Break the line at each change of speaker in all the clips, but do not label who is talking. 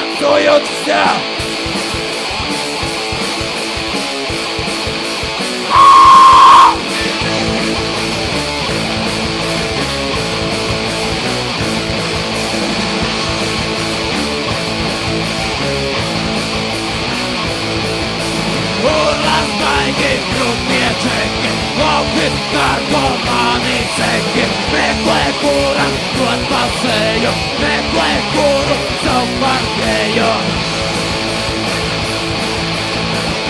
танцуют все. Уразнайки, крупные чеки, ловит наркоманы цеки. Меклый куром, вот посею, меклый куру, все в партею.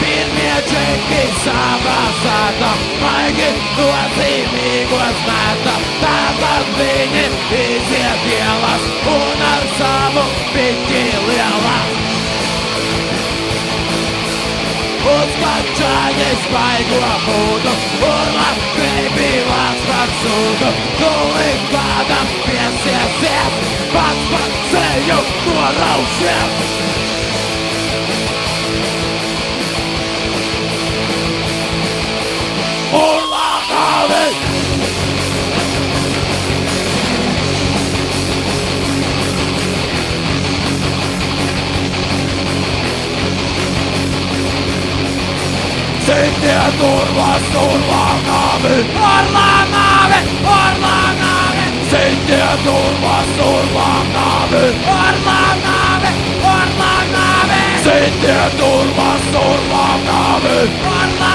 Пирные чеки, самосадом, майки, глазами глазнато. Тазадвини, везде белос, у нас саму пятилелос. Ускачаясь по урла, прибила повсюду. Голый падом, без сердец, под спасею, горол всех. Урла, голый! Сидит урла с урланами, орланами, орланами. Сидит урла с урланами, орланами, орланами. Сидит урла с урланами, орланами.